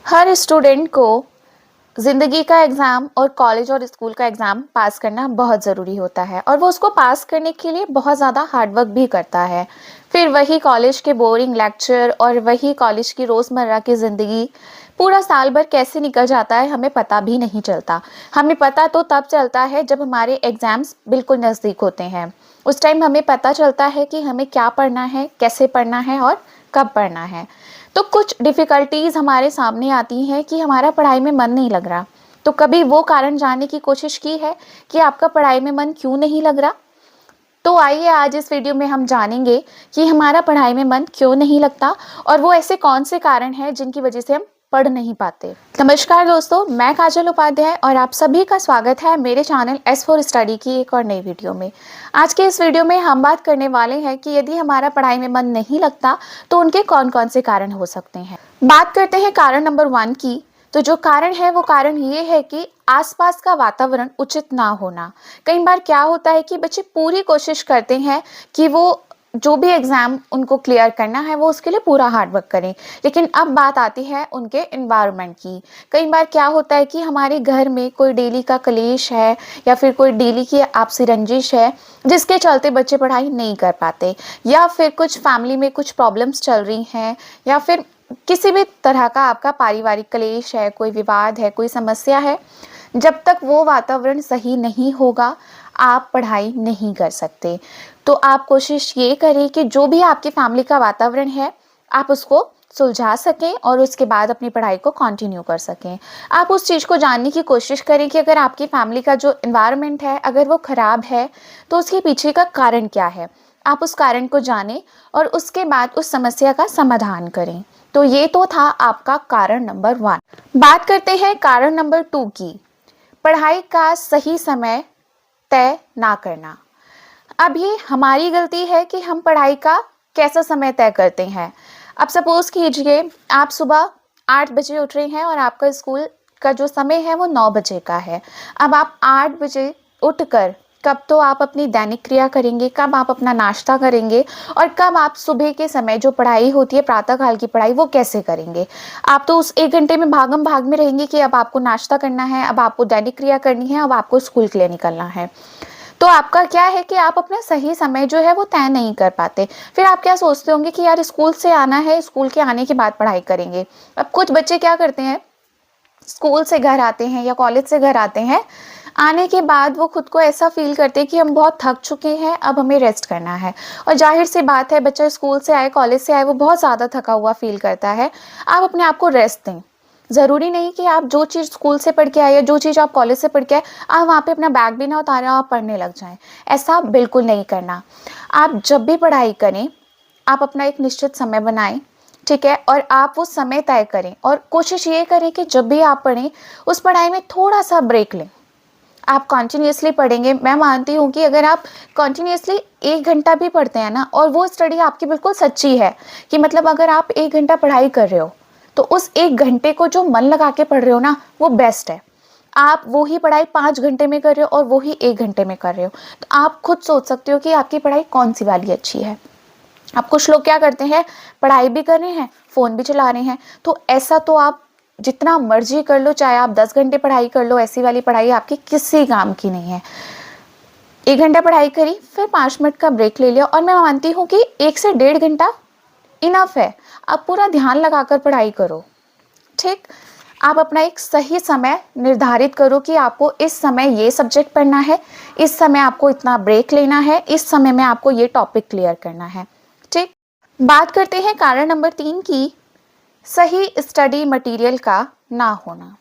हर student को ज़िंदगी का एग्ज़ाम और कॉलेज और स्कूल का एग्ज़ाम पास करना बहुत ज़रूरी होता है और वो उसको पास करने के लिए बहुत ज़्यादा हार्ड वर्क भी करता है। फिर वही कॉलेज के बोरिंग लेक्चर और वही कॉलेज की रोज़मर्रा की ज़िंदगी पूरा साल भर कैसे निकल जाता है हमें पता भी नहीं चलता। हमें पता तो तब चलता है जब हमारे एग्ज़ाम्स बिल्कुल नज़दीक होते हैं। उस टाइम हमें पता चलता है कि हमें क्या पढ़ना है, कैसे पढ़ना है और कब पढ़ना है। तो कुछ डिफ़िकल्टीज़ हमारे सामने आती हैं कि हमारा पढ़ाई में मन नहीं लग रहा। तो कभी वो कारण जानने की कोशिश की है कि आपका पढ़ाई में मन क्यों नहीं लग रहा? तो आइए आज इस वीडियो में हम जानेंगे कि हमारा पढ़ाई में मन क्यों नहीं लगता और वो ऐसे कौन से कारण हैं जिनकी वजह से हम पढ़ नहीं पाते। नमस्कार दोस्तों, मैं काजल उपाध्याय और आप सभी का स्वागत है मेरे चैनल एस फॉर स्टडी की एक और नई वीडियो में। आज के इस वीडियो में हम बात करने वाले हैं कि यदि हमारा पढ़ाई में मन नहीं लगता तो उनके कौन कौन से कारण हो सकते हैं। बात करते हैं कारण नंबर 1 की। तो जो कारण है वो कारण ये है कि आसपास का वातावरण उचित ना होना। कई बार क्या होता है कि बच्चे पूरी कोशिश करते हैं कि वो जो भी एग्ज़ाम उनको क्लियर करना है वो उसके लिए पूरा हार्ड वर्क करें, लेकिन अब बात आती है उनके एनवायरनमेंट की। कई बार क्या होता है कि हमारे घर में कोई डेली का क्लेश है या फिर कोई डेली की आपसी रंजिश है जिसके चलते बच्चे पढ़ाई नहीं कर पाते, या फिर कुछ फैमिली में कुछ प्रॉब्लम्स चल रही हैं, या फिर किसी भी तरह का आपका पारिवारिक क्लेश है, कोई विवाद है, कोई समस्या है। जब तक वो वातावरण सही नहीं होगा आप पढ़ाई नहीं कर सकते। तो आप कोशिश ये करें कि जो भी आपकी फैमिली का वातावरण है आप उसको सुलझा सकें और उसके बाद अपनी पढ़ाई को कंटिन्यू कर सकें। आप उस चीज़ को जानने की कोशिश करें कि अगर आपकी फैमिली का जो एनवायरनमेंट है अगर वो ख़राब है तो उसके पीछे का कारण क्या है। आप उस कारण को जानें और उसके बाद उस समस्या का समाधान करें। तो ये तो था आपका कारण नंबर 1। बात करते हैं कारण नंबर 2 की। पढ़ाई का सही समय तय ना करना। अब ये हमारी गलती है कि हम पढ़ाई का कैसा समय तय करते हैं। अब सपोज़ कीजिए आप सुबह 8 बजे उठ रहे हैं और आपका स्कूल का जो समय है वो 9 बजे का है। अब आप 8 बजे उठकर कब तो आप अपनी दैनिक क्रिया करेंगे, कब आप अपना नाश्ता करेंगे और कब आप सुबह के समय जो पढ़ाई होती है प्रातः काल की पढ़ाई वो कैसे करेंगे। आप तो उस 1 घंटे में भागम भाग में रहेंगे कि अब आपको नाश्ता करना है, अब आपको दैनिक क्रिया करनी है, अब आपको स्कूल के लिए निकलना है। तो आपका क्या है कि आप अपना सही समय जो है वो तय नहीं कर पाते। फिर आप क्या सोचते होंगे कि यार स्कूल से आना है, स्कूल के आने के बाद पढ़ाई करेंगे। अब कुछ बच्चे क्या करते हैं, स्कूल से घर आते हैं या कॉलेज से घर आते हैं, आने के बाद वो खुद को ऐसा फ़ील करते हैं कि हम बहुत थक चुके हैं, अब हमें रेस्ट करना है। और ज़ाहिर-सी बात है बच्चा स्कूल से आए, कॉलेज से आए, वो बहुत ज़्यादा थका हुआ फ़ील करता है। आप अपने आप को रेस्ट दें। ज़रूरी नहीं कि आप जो चीज़ स्कूल से पढ़ के आए या जो चीज़ आप कॉलेज से पढ़ के आए, आप वहाँ पे अपना बैग भी ना उतारें और आप पढ़ने लग जाएँ। ऐसा बिल्कुल नहीं करना। आप जब भी पढ़ाई करें, आप अपना एक निश्चित समय बनाएँ, ठीक है? और आप वो समय तय करें और कोशिश ये करें कि जब भी आप पढ़ें, उस पढ़ाई में थोड़ा-सा ब्रेक लें। आप कंटिन्यूअसली पढ़ेंगे, मैं मानती हूँ कि अगर आप कंटिन्यूअसली 1 घंटा भी पढ़ते हैं ना और वो स्टडी आपकी बिल्कुल सच्ची है कि मतलब अगर आप 1 घंटा पढ़ाई कर रहे हो, तो उस 1 घंटे को जो मन लगा के पढ़ रहे हो ना, वो बेस्ट है। आप वो ही पढ़ाई 5 घंटे में कर रहे हो और वो ही 1 घंटे में कर रहे हो, तो आप खुद सोच सकते हो कि आपकी पढ़ाई कौन-सी वाली अच्छी है। अब कुछ लोग क्या करते हैं, पढ़ाई भी कर रहे हैं, फ़ोन भी चला रहे हैं, तो ऐसा तो आप जितना मर्ज़ी कर लो, चाहे आप 10 घंटे पढ़ाई कर लो, ऐसी वाली पढ़ाई आपकी किसी काम की नहीं है। 1 घंटा पढ़ाई करी, फिर 5 मिनट का ब्रेक ले लिया और मैं मानती हूँ कि 1 से डेढ़ घंटा इनफ है। आप पूरा ध्यान लगाकर पढ़ाई करो, ठीक? आप अपना एक सही समय निर्धारित करो कि आपको इस समय ये सब्जेक्ट पढ़ना है, इस समय आपको इतना ब्रेक लेना है, इस समय में आपको ये टॉपिक क्लियर करना है, ठीक? बात करते हैं कारण नंबर 3 की, सही स्टडी मटेरियल का ना होना।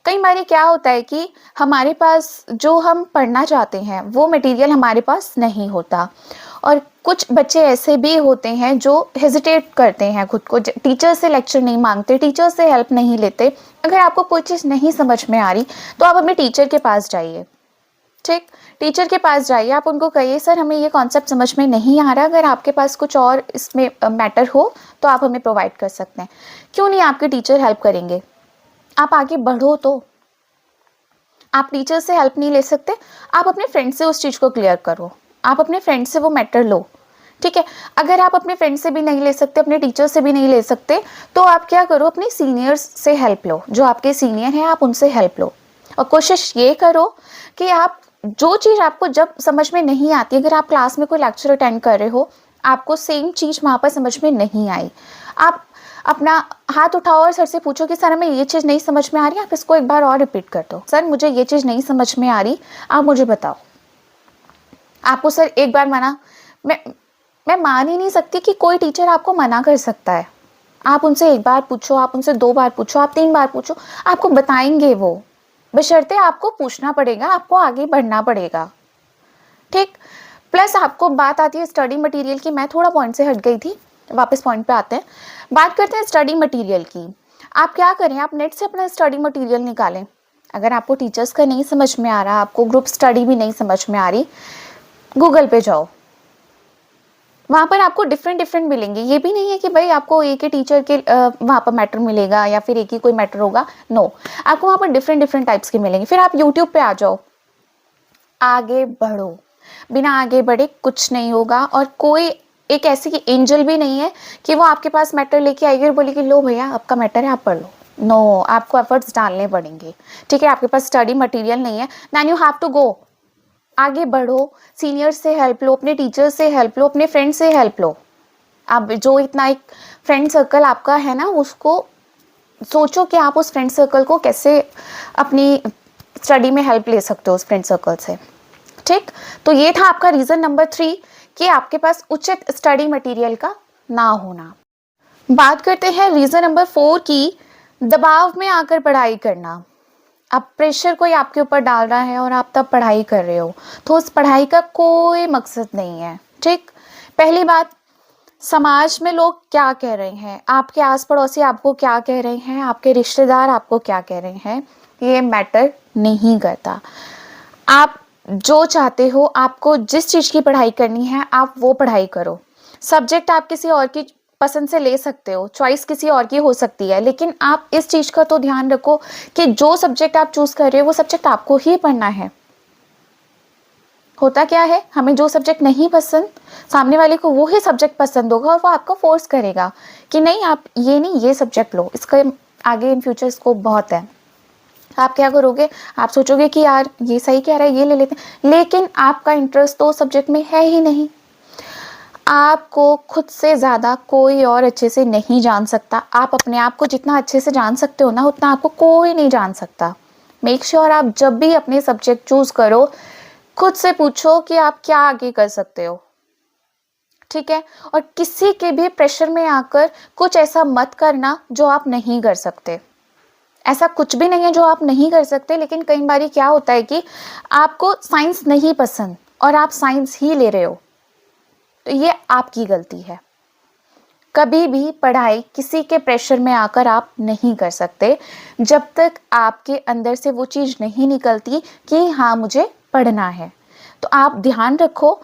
कई बारी क्या होता है कि हमारे पास जो हम पढ़ना चाहते हैं वो मटेरियल हमारे पास नहीं होता और कुछ बच्चे ऐसे भी होते हैं जो हेजिटेट करते हैं खुद को, टीचर से लेक्चर नहीं मांगते, टीचर से हेल्प नहीं लेते। अगर आपको कोई चीज़ नहीं समझ में आ रही तो आप अपने टीचर के पास जाइए, ठीक? टीचर के पास जाइए, आप उनको कहिए सर हमें ये कॉन्सेप्ट समझ में नहीं आ रहा, अगर आपके पास कुछ और इसमें मैटर हो तो आप हमें प्रोवाइड कर सकते हैं। क्यों नहीं आपके टीचर हेल्प करेंगे? आप आगे बढ़ो तो। आप टीचर से हेल्प नहीं ले सकते, आप अपने फ्रेंड से उस चीज़ को क्लियर करो, आप अपने फ्रेंड से वो मैटर लो, ठीक है। अगर आप अपने फ्रेंड से भी नहीं ले सकते, अपने टीचर से भी नहीं ले सकते, तो आप क्या करो, अपने सीनियर्स से हेल्प लो। जो आपके सीनियर हैं आप उनसे हेल्प लो, और कोशिश ये करो कि आप जो चीज़ आपको जब समझ में नहीं आती, अगर आप क्लास में कोई लेक्चर अटेंड कर रहे हो, आपको सेम चीज़ वहाँ पर समझ में नहीं आई, आप अपना हाथ उठाओ और सर से पूछो कि सर हमें ये चीज़ नहीं समझ में आ रही, आप इसको एक बार और रिपीट कर दो। सर मुझे ये चीज़ नहीं समझ में आ रही, आप मुझे बताओ। आपको सर एक बार मना, मैं मान ही नहीं सकती कि कोई टीचर आपको मना कर सकता है। आप उनसे एक बार पूछो, आप उनसे 2 बार पूछो, आप 3 बार पूछो, आपको बताएंगे वो, बशर्ते आपको पूछना पड़ेगा, आपको आगे बढ़ना पड़ेगा, ठीक। प्लस आपको बात आती है स्टडी मटेरियल की। मैं थोड़ा पॉइंट से हट गई थी, वापस पॉइंट पे आते हैं। बात करते हैं स्टडी मटेरियल की। आप क्या करें, आप नेट से अपना स्टडी मटेरियल निकालें। अगर आपको टीचर्स का नहीं समझ में आ रहा, आपको ग्रुप स्टडी भी नहीं समझ में आ रही, गूगल पे जाओ, वहाँ पर आपको डिफरेंट मिलेंगे। ये भी नहीं है कि भाई आपको एक ही टीचर के वहाँ पर मैटर मिलेगा या फिर एक ही कोई मैटर होगा, नो, आपको वहाँ पर डिफरेंट टाइप्स के मिलेंगे। फिर आप यूट्यूब पे आ जाओ, आगे बढ़ो, बिना आगे बढ़े कुछ नहीं होगा। और कोई एक ऐसी एंजल भी नहीं है कि वो आपके पास मैटर लेके आएगी और बोलेगी लो भैया आपका मैटर है आप पढ़ लो। नो, आपको एफर्ट्स डालने पड़ेंगे, ठीक है। आपके पास स्टडी मटेरियल नहीं है, then you have to go, आगे बढ़ो, सीनियर से हेल्प लो, अपने टीचर से हेल्प लो, अपने फ्रेंड से हेल्प लो। आप जो इतना एक फ्रेंड सर्कल आपका है ना, उसको सोचो कि आप उस फ्रेंड सर्कल को कैसे अपनी स्टडी में हेल्प ले सकते हो उस फ्रेंड सर्कल से, ठीक। तो ये था आपका रीज़न नंबर 3 कि आपके पास उचित स्टडी मटेरियल का ना होना। बात करते हैं रीज़न नंबर 4 की, दबाव में आकर पढ़ाई करना। अब प्रेशर कोई आपके ऊपर डाल रहा है और आप तब पढ़ाई कर रहे हो, तो उस पढ़ाई का कोई मकसद नहीं है, ठीक। पहली बात, समाज में लोग क्या कह रहे हैं, आपके आस पड़ोसी आपको क्या कह रहे हैं, आपके रिश्तेदार आपको क्या कह रहे हैं, ये मैटर नहीं करता। आप जो चाहते हो, आपको जिस चीज़ की पढ़ाई करनी है आप वो पढ़ाई करो। सब्जेक्ट आप किसी और की पसंद से ले सकते हो, चॉइस किसी और की हो सकती है, लेकिन आप इस चीज़ का तो ध्यान रखो कि जो सब्जेक्ट आप चूज़ कर रहे हो वो सब्जेक्ट आपको ही पढ़ना है। होता क्या है, हमें जो सब्जेक्ट नहीं पसंद, सामने वाले को वो ही सब्जेक्ट पसंद होगा और वो आपको फोर्स करेगा कि नहीं आप ये नहीं ये सब्जेक्ट लो, इसका आगे इन फ्यूचर स्कोप बहुत है। आप क्या करोगे, आप सोचोगे कि यार ये सही कह रहा है ये ले लेते हैं, लेकिन आपका इंटरेस्ट तो सब्जेक्ट में है ही नहीं। आपको खुद से ज़्यादा कोई और अच्छे से नहीं जान सकता। आप अपने आप को जितना अच्छे से जान सकते हो ना, उतना आपको कोई नहीं जान सकता। मेक श्योर आप जब भी अपने सब्जेक्ट चूज़ करो, खुद से पूछो कि आप क्या आगे कर सकते हो, ठीक है। और किसी के भी प्रेशर में आकर कुछ ऐसा मत करना जो आप नहीं कर सकते। ऐसा कुछ भी नहीं है जो आप नहीं कर सकते, लेकिन कई बार क्या होता है कि आपको साइंस नहीं पसंद और आप साइंस ही ले रहे हो, तो ये आपकी गलती है। कभी भी पढ़ाई किसी के प्रेशर में आकर आप नहीं कर सकते, जब तक आपके अंदर से वो चीज़ नहीं निकलती कि हाँ मुझे पढ़ना है। तो आप ध्यान रखो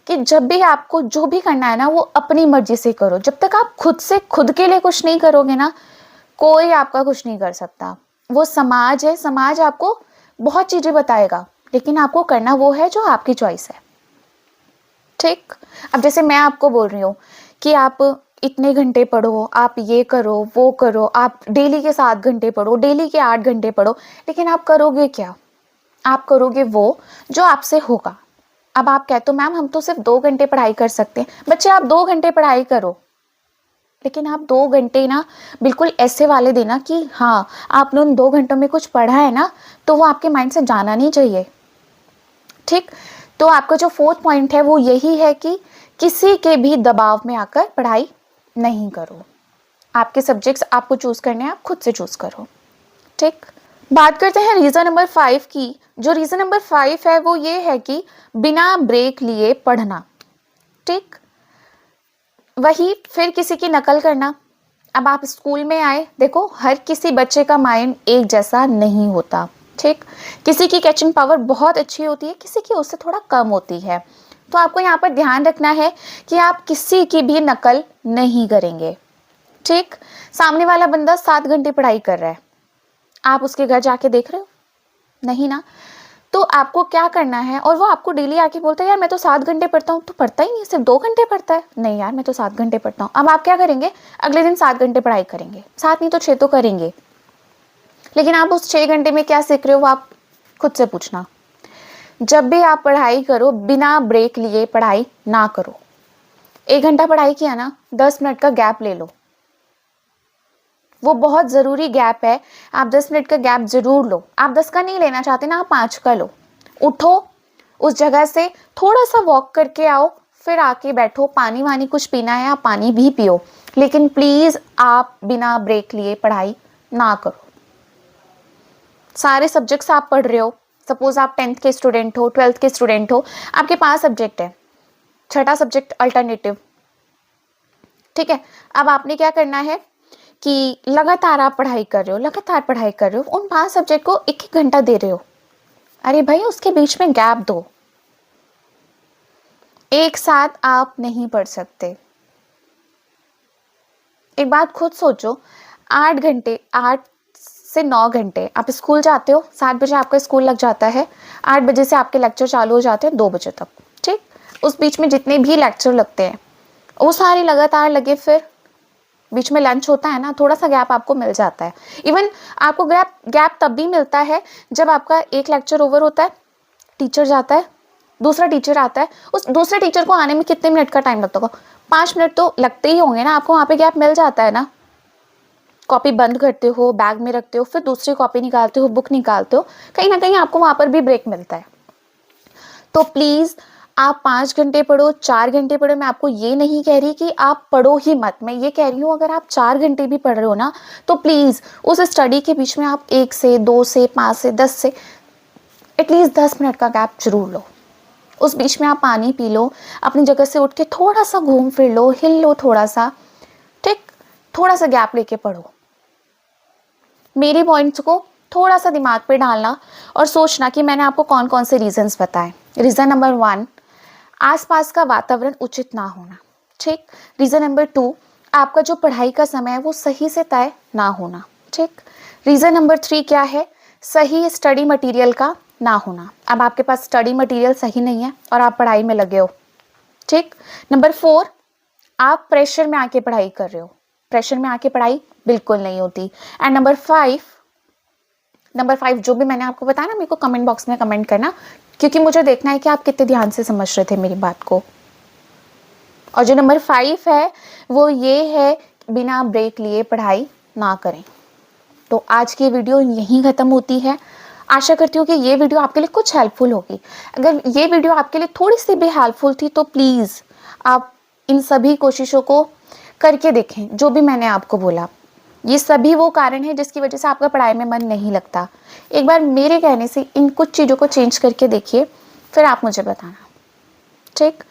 कि जब भी आपको जो भी करना है ना, वो अपनी मर्जी से करो। जब तक आप खुद से खुद के लिए कुछ नहीं करोगे ना, कोई आपका कुछ नहीं कर सकता। वो समाज है, समाज आपको बहुत चीज़ें बताएगा, लेकिन आपको करना वो है जो आपकी चॉइस है, ठीक। अब जैसे मैं आपको बोल रही हूँ कि आप इतने घंटे पढ़ो, आप ये करो वो करो, आप डेली के 7 घंटे पढ़ो, डेली के 8 घंटे पढ़ो, लेकिन आप करोगे क्या, आप करोगे वो जो आपसे होगा। अब आप कहते हो मैम हम तो सिर्फ 2 घंटे पढ़ाई कर सकते हैं। बच्चे आप 2 घंटे पढ़ाई करो, लेकिन आप 2 घंटे ना बिल्कुल ऐसे वाले देना कि हाँ आपने उन 2 घंटों में कुछ पढ़ा है ना, तो वो आपके माइंड से जाना नहीं चाहिए, ठीक। तो आपका जो 4th पॉइंट है वो यही है कि किसी के भी दबाव में आकर पढ़ाई नहीं करो। आपके सब्जेक्ट्स आपको चूज करने हैं, आप खुद से चूज करो, ठीक। बात करते हैं रीजन नंबर 5 की। जो रीजन नंबर 5 है वो ये है कि बिना ब्रेक लिए पढ़ना, ठीक। वही फिर किसी की नकल करना। अब आप स्कूल में आए, देखो हर किसी बच्चे का माइंड एक जैसा नहीं होता, ठीक। किसी की कैचिंग पावर बहुत अच्छी होती है, किसी की उससे थोड़ा कम होती है। तो आपको यहाँ पर ध्यान रखना है कि आप किसी की भी नकल नहीं करेंगे, ठीक। सामने वाला बंदा 7 घंटे पढ़ाई कर रहा है, आप उसके घर जाके देख रहे हो, नहीं ना। तो आपको क्या करना है, और वो आपको डेली आके बोलता है यार मैं तो 7 घंटे पढ़ता हूँ, तो पढ़ता ही नहीं, सिर्फ 2 घंटे पढ़ता है। नहीं यार मैं तो 7 घंटे पढ़ता हूँ। अब आप क्या करेंगे, अगले दिन 7 घंटे पढ़ाई करेंगे, 7 नहीं तो 6 तो करेंगे। लेकिन आप उस 6 घंटे में क्या सीख रहे हो, वो आप खुद से पूछना। जब भी आप पढ़ाई करो, बिना ब्रेक लिए पढ़ाई ना करो। 1 घंटा पढ़ाई किया ना, 10 मिनट का गैप ले लो, वो बहुत ज़रूरी गैप है। आप 10 मिनट का गैप ज़रूर लो। आप 10 का नहीं लेना चाहते ना, आप 5 का लो। उठो, उस जगह से थोड़ा सा वॉक करके आओ, फिर आके बैठो। पानी वानी कुछ पीना है आप पानी भी पियो, लेकिन प्लीज़ आप बिना ब्रेक लिए पढ़ाई ना करो। सारे सब्जेक्ट्स आप पढ़ रहे हो, सपोज आप 10th के स्टूडेंट हो, 12th के स्टूडेंट हो, आपके 5 सब्जेक्ट है, छठा सब्जेक्ट अल्टरनेटिव, ठीक है। अब आपने क्या करना है कि लगातार आप पढ़ाई कर रहे हो, लगातार पढ़ाई कर रहे हो, उन 5 सब्जेक्ट को 1-1 घंटा दे रहे हो। अरे भाई उसके बीच में गैप दो। एक साथ आप नहीं पढ़ सकते। एक बात खुद सोचो, 8 घंटे, 8 से 9 घंटे आप स्कूल जाते हो, 7 बजे आपका स्कूल लग जाता है, 8 बजे से आपके लेक्चर चालू हो जाते हैं 2 बजे तक, ठीक। उस बीच में जितने भी लेक्चर लगते हैं वो सारे लगातार लगे, फिर बीच में लंच होता है ना, थोड़ा सा गैप आपको मिल जाता है। इवन आपको गैप तब भी मिलता है जब आपका एक लेक्चर ओवर होता है, टीचर जाता है, दूसरा टीचर आता है। उस दूसरे टीचर को आने में कितने मिनट का टाइम लगता होगा, 5 मिनट तो लगते ही होंगे ना। आपको वहाँ पे गैप मिल जाता है ना। कॉपी बंद करते हो, बैग में रखते हो, फिर दूसरी कॉपी निकालते हो, बुक निकालते हो, कहीं ना कहीं आपको वहाँ पर भी ब्रेक मिलता है। तो प्लीज़ आप 5 घंटे पढ़ो, 4 घंटे पढ़ो। मैं आपको ये नहीं कह रही कि आप पढ़ो ही मत, मैं ये कह रही हूँ अगर आप 4 घंटे भी पढ़ रहे हो ना, तो प्लीज़ उस स्टडी के बीच में आप 1 से 2 से 5 से 10 से एटलीस्ट 10 मिनट का गैप जरूर लो। उस बीच में आप पानी पी लो, अपनी जगह से उठ के थोड़ा सा घूम फिर लो, हिल लो थोड़ा सा, ठीक। थोड़ा सा गैप लेके पढ़ो। मेरी पॉइंट्स को थोड़ा सा दिमाग पे डालना और सोचना कि मैंने आपको कौन कौन से रीजंस बताए। रीज़न नंबर 1, आसपास का वातावरण उचित ना होना, ठीक। रीज़न नंबर 2, आपका जो पढ़ाई का समय है वो सही से तय ना होना, ठीक। रीज़न नंबर 3 क्या है, सही स्टडी मटेरियल का ना होना। अब आपके पास स्टडी मटेरियल सही नहीं है और आप पढ़ाई में लगे हो, ठीक। नंबर 4, आप प्रेशर में आके पढ़ाई कर रहे हो। प्रेशर में आके पढ़ाई बिल्कुल नहीं होती। एंड नंबर 5 जो भी मैंने आपको बताया ना, मेरे को कमेंट बॉक्स में कमेंट करना, क्योंकि मुझे देखना है कि आप कितने ध्यान से समझ रहे थे मेरी बात को। और जो नंबर 5 है वो ये है, बिना ब्रेक लिए पढ़ाई ना करें। तो आज की वीडियो यहीं ख़त्म होती है। आशा करती हूँ कि ये वीडियो आपके लिए कुछ हेल्पफुल होगी। अगर ये वीडियो आपके लिए थोड़ी सी भी हेल्पफुल थी तो प्लीज़ आप इन सभी कोशिशों को करके देखें जो भी मैंने आपको बोला। ये सभी वो कारण है जिसकी वजह से आपका पढ़ाई में मन नहीं लगता। एक बार मेरे कहने से इन कुछ चीज़ों को चेंज करके देखिए, फिर आप मुझे बताना, ठीक।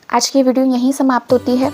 आज की वीडियो यहीं समाप्त होती है।